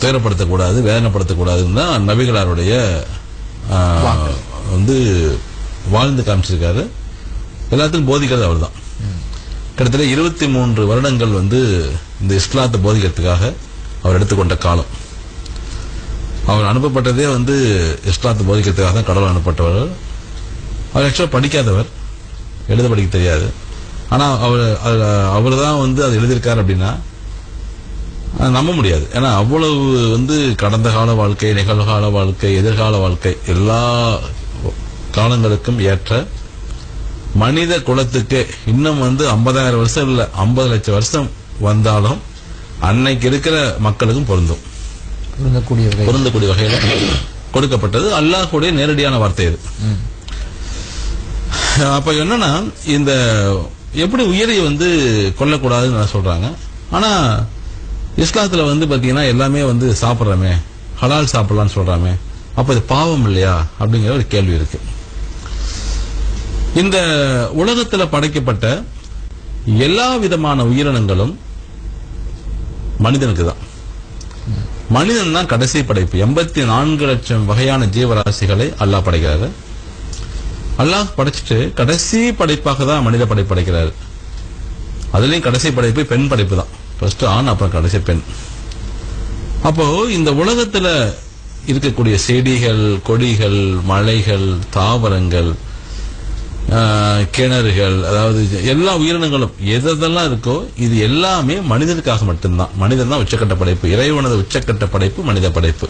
துயரப்படுத்தக்கூடாது, வேதனைப்படுத்தக்கூடாதுன்னு தான் நபிகளாருடைய வந்து வாழ்ந்து காமிச்சிருக்காரு. எல்லாத்துக்கும் போதிக்கிறது அவர் தான். கிட்டத்தட்ட 23 வருடங்கள் வந்து இந்த இஸ்லாத்தை போதிக்கிறதுக்காக அவர் எடுத்துக்கொண்ட காலம். அவர் அனுப்பப்பட்டதே வந்து இஸ்லாத்தை போதிக்கிறதுக்காக தான் கடவுள் அனுப்பப்பட்டவர். அவர் ஆக்சுவலாக படிக்காதவர், எழுத படிக்க தெரியாது. ஆனால் அவர் தான் வந்து அது எழுதியிருக்காரு அப்படின்னா நம்ப முடியாது. ஏன்னா அவ்வளவு வந்து கடந்த கால வாழ்க்கை, நிகழ்கால வாழ்க்கை, எதிர்கால வாழ்க்கை எல்லா காலங்களுக்கும் ஏற்ற மனித குலத்துக்கு இன்னும் வந்து 50,000 வருஷம் இல்ல 50 லட்சம் வருஷம் வந்தாலும் அன்னைக்கு இருக்கிற மக்களுக்கும் பொருந்தக்கூடிய வகையில கொடுக்கப்பட்டது. அல்லாஹ்வுடைய நேரடியான வார்த்தை இது. அப்ப என்னன்னா இந்த எப்படி உயிரை வந்து கொல்லக்கூடாதுன்னு சொல்றாங்க. ஆனா இஸ்லாத்துல வந்து பாத்தீங்கன்னா எல்லாமே வந்து சாப்பிட்றமே, ஹலால் சாப்பிடலாம்னு சொல்றாமே, அப்ப இது பாவம் இல்லையா அப்படிங்கிற ஒரு கேள்வி இருக்கு. இந்த உலகத்துல படைக்கப்பட்ட எல்லா விதமான உயிரினங்களும் மனிதனுக்கு தான். மனிதன் தான் கடைசி படைப்பு. 84 லட்சம் வகையான ஜீவராசிகளை அல்லாஹ் படைக்கிறாரு. அல்லாஹ் படைச்சிட்டு கடைசி படைப்பாக தான் மனித படைக்கிறாரு. அதுலயும் கடைசி படைப்பு பெண் படைப்பு தான். ஃபர்ஸ்ட் ஆண், அப்புறம் கடைசி பெண். அப்போ இந்த உலகத்துல இருக்கக்கூடிய செடிகள், கொடிகள், மலைகள், தாவரங்கள், கிணறுகள், அதாவது எல்லா உயிரினங்களும் எதெல்லாம் இருக்கோ இது எல்லாமே மனிதனுக்காக மட்டும்தான். மனிதன் தான் உச்சக்கட்ட படைப்பு. இறைவனது உச்சக்கட்ட படைப்பு மனித படைப்பு.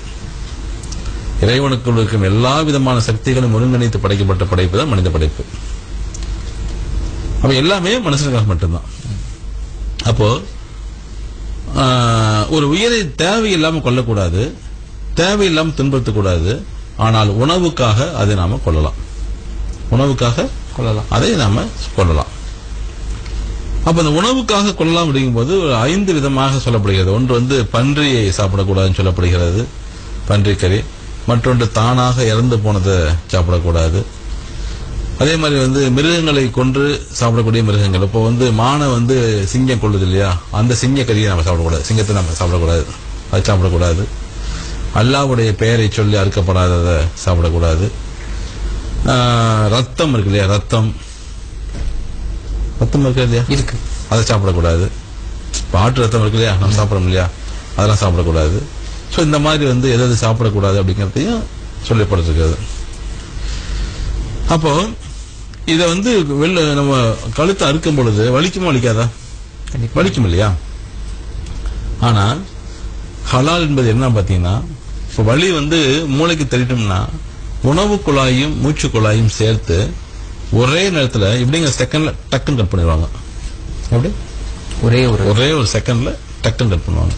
இறைவனுக்குள் இருக்கும் எல்லா விதமான சக்திகளும் ஒருங்கிணைத்து படைக்கப்பட்ட படைப்பு தான் மனித படைப்பு. அப்ப எல்லாமே மனுஷனுக்காக மட்டும்தான். அப்போ ஒரு உயிரை தேவையில்லாம கொல்லக்கூடாது, தேவையில்லாம துன்புறுத்தக்கூடாது. ஆனால் உணவுக்காக அதை நாம கொள்ளலாம், உணவுக்காக கொள்ளலாம், அதை நாம கொள்ளலாம். அப்ப அந்த உணவுக்காக கொள்ளலாம் அப்படிங்கும்போது 5 விதமாக சொல்லப்படுகிறது. ஒன்று வந்து பன்றியை சாப்பிடக்கூடாதுன்னு சொல்லப்படுகிறது, பன்றிக்கறி. மற்றொன்று தானாக இறந்து போனதை சாப்பிடக்கூடாது. அதே மாதிரி வந்து மிருகங்களை கொன்று சாப்பிடக்கூடிய மிருகங்கள். இப்போ வந்து மானை வந்து சிங்கம் கொள்ளுது இல்லையா, அந்த சிங்கக்கறியை நம்ம சாப்பிடக்கூடாது, சிங்கத்தை நம்ம சாப்பிடக்கூடாது, அது சாப்பிடக்கூடாது. அல்லாஹ்வுடைய பெயரை சொல்லி அறுக்கப்படாததை சாப்பிடக்கூடாது. ரத்தம் இருக்கு இல்லையா, ரத்தம் இருக்கு இல்லையா, இருக்கு, அதை சாப்பிடக்கூடாது. ஆட்டு ரத்தம் இருக்கு இல்லையா, நம்ம சாப்பிடணும் இல்லையா, அதெல்லாம் சாப்பிடக்கூடாது. ஸோ இந்த மாதிரி வந்து எதாவது சாப்பிடக்கூடாது அப்படிங்கிறதையும் சொல்லப்படுறது. அப்போ இத வந்து நம்ம கழுத்தை அறுக்கும் பொழுது வலிக்குமா வலிக்காதா? வலிக்கும் இல்லையா? ஆனா ஹலால் என்பது என்ன பாத்தீங்கன்னா, இப்போ வலி வந்து மூளைக்கு தெரியும்னா உணவு குழாயும் மூச்சு குழாயும் சேர்த்து ஒரே நேரத்துல இப்படிங்க செகண்ட்ல டக்குன்னு கட் பண்ணிடுவாங்க. எப்படி? ஒரே ஒரு செகண்ட்ல டக்குன்னு கட் பண்ணுவாங்க.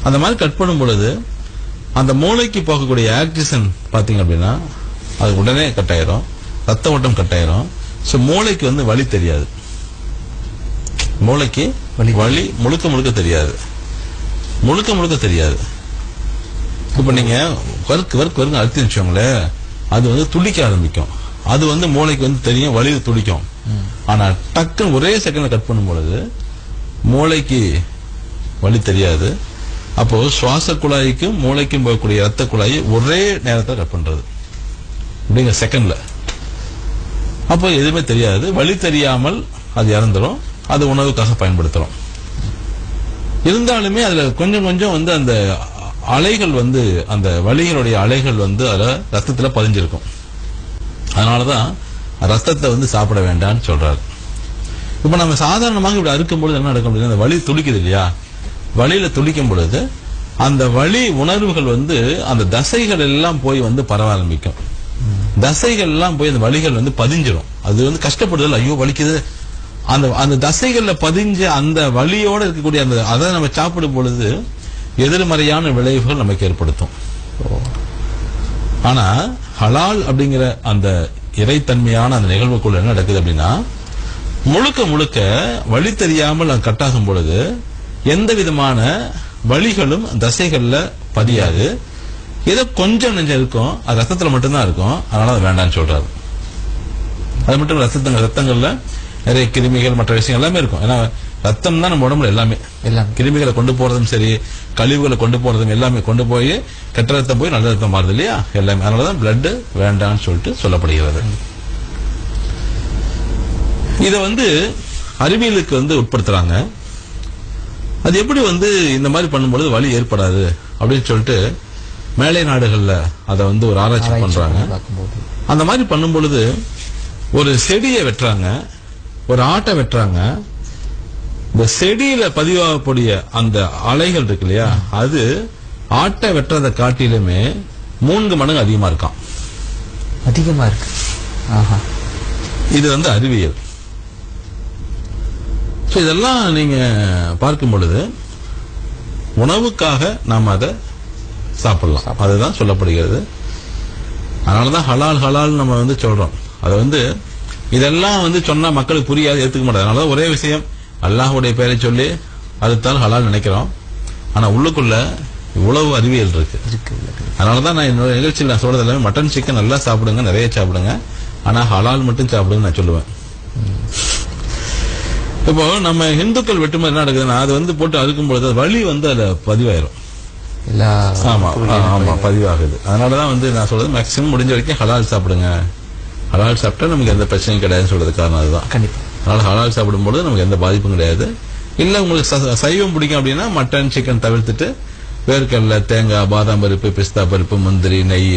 அந்த மாதிரி கட் பண்ணும் பொழுது அந்த மூளைக்கு போகக்கூடிய ஆக்சிஜன் பாத்தீங்க அப்படின்னா அது உடனே கட் ஆயிரும், ரத்த ஓட்டம் கட் ஆயிரும். சோ மூளைக்கு வந்து வலி தெரியாது, மூளைக்கு வலி முழுக்க தெரியாது, முழுக்க தெரியாது. இப்ப நீங்க வர்க்கு அழுத்தி வச்சோங்களேன், அது வந்து துடிக்க ஆரம்பிக்கும். அது வந்து மூளைக்கு வந்து தெரியும், வலி துடிக்கும். ஆனா டக்குன்னு ஒரே செகண்ட்ல கட் பண்ணும் பொழுது மூளைக்கு வலி தெரியாது. அப்போ சுவாச குழாய்க்கும் மூளைக்கும் போகக்கூடிய ரத்த குழாயை ஒரே நேரத்தில் கட் பண்றது அப்படிங்கிற செகண்ட்ல. அப்போ எதுவுமே தெரியாது, வலி தெரியாமல் அது இறந்துரும். அது உணவுக்காக பயன்படுத்துறோம். இருந்தாலுமே அதுல கொஞ்சம் வந்து அந்த அலைகள் வந்து அந்த வலிகளுடைய அலைகள் வந்து அதுல ரத்தத்துல பதிஞ்சிருக்கும். அதனாலதான் ரத்தத்தை வந்து சாப்பிட வேண்டாம்னு சொல்றாரு. இப்ப நம்ம சாதாரணமாக இப்படி அறுக்கும்பொழுது என்ன நடக்கும் அப்படின்னா, அந்த வலி துடிக்குது இல்லையா, வலியில துடிக்கும் பொழுது அந்த வலி உணர்வுகள் வந்து அந்த தசைகள் எல்லாம் போய் வந்து பரவ ஆரம்பிக்கும். தசைகள் எல்லாம் போய் அந்த வலிகள் வந்து பதிஞ்சிடும். அது வந்து கஷ்டப்படுதல், ஐயோ வலிக்குது, அந்த தசைகள்ல பதிஞ்ச அந்த வலியோட இருக்கக்கூடிய அந்த அதை நம்ம சாப்பிடும் பொழுது எதிர்மறையான விளைவுகள் நமக்கு ஏற்படுத்தும். ஆனா ஹலால் அப்படிங்கிற அந்த இறைத்தன்மையான அந்த நிகழ்வுக்குள்ள என்ன நடக்குது அப்படின்னா, முழுக்க வலி தெரியாமல் கட்டாகும் பொழுது எந்த விதமான வலிகளும் தசைகள்ல பதியாது. ஏதோ கொஞ்சம் நெஞ்சம் இருக்கும், அது ரத்தத்துல மட்டும்தான் இருக்கும். அதனால அது வேண்டாம்னு சொல்றாரு. அது மட்டும் ரத்தங்கள்ல நிறைய கிருமிகள் மற்ற விஷயங்கள் எல்லாமே இருக்கும். ஏன்னா ரத்தம் தான் நம்ம உடம்புல எல்லாமே. கிருமிகளை கொண்டு போறதும் சரி, கழிவுகளை கொண்டு போறதும் எல்லாமே கொண்டு போய் கெட்ட ரத்தம் போய் நல்ல ரத்தம் மாறுது இல்லையா, எல்லாமே. அதனாலதான் பிளட் வேண்டாம்னு சொல்லிட்டு சொல்லப்படுகிறது. இத அறிவியலுக்கு உட்படுத்துறாங்க. அது எப்படி இந்த மாதிரி பண்ணும்பொழுது வலி ஏற்படாது அப்படின்னு சொல்லிட்டு மேலை நாடுகள்ல அதை ஒரு ஆராய்ச்சி பண்றாங்க. அந்த மாதிரி பண்ணும் பொழுது ஒரு செடியை வெட்டுறாங்க, ஒரு ஆட்டை வெட்டுறாங்க. இந்த செடியில பதிவாகக்கூடிய அந்த அலைகள் இருக்கு இல்லையா, அது ஆட்டை வெட்டுறதை காட்டிலுமே 3 மடங்கு அதிகமா இருக்காம். அதிகமா இருக்கு. இது அறிவியல். இதெல்லாம் நீங்க பார்க்கும் பொழுது உணவுக்காக நாம் அதை சாப்பிடலாம், அதுதான் சொல்லப்படுகிறது. அதனாலதான் ஹலால் ஹலால் நம்ம சொல்றோம். அதை இதெல்லாம் சொன்னா மக்களுக்கு புரியாது, ஏத்துக்க மாட்டாது. அதனாலதான் ஒரே விஷயம், அல்லாஹ்வுடைய பெயரை சொல்லி அதுதான் ஹலால் நினைக்கிறோம். ஆனா உள்ளுக்குள்ள இவ்வளவு அறிவியல் இருக்கு. அதனாலதான் நான் என்னோட நிகழ்ச்சியில் நான் சொல்றது எல்லாமே மட்டன் சிக்கன் நல்லா சாப்பிடுங்க, நிறைய சாப்பிடுங்க, ஆனா ஹலால் மட்டும் சாப்பிடுங்க நான் சொல்லுவேன். இப்போ நம்ம இந்துக்கள் வெட்டும்போது என்ன நடக்குதுன்னா, அது போட்டு அறுக்கும் பொழுது வலி அதுல பதிவாயிரும். ஆமா ஆமா பதிவாகுது. அதனாலதான் நான் சொல்றது மேக்சிமம் முடிஞ்ச வரைக்கும் ஹலால் சாப்பிடுங்க. ஹலால் சாப்பிட்டா நமக்கு எந்த பிரச்சனையும் கிடையாதுன்னு சொல்றது காரணம் அதுதான். அதனால ஹலால் சாப்பிடும்போது நமக்கு எந்த பாதிப்பும் கிடையாது. இல்ல உங்களுக்கு சைவம் பிடிக்கும் அப்படின்னா மட்டன் சிக்கன் தவிர்த்துட்டு வேர்க்கடலை, தேங்காய், பாதாம் பருப்பு, பிஸ்தா பருப்பு, முந்திரி, நெய்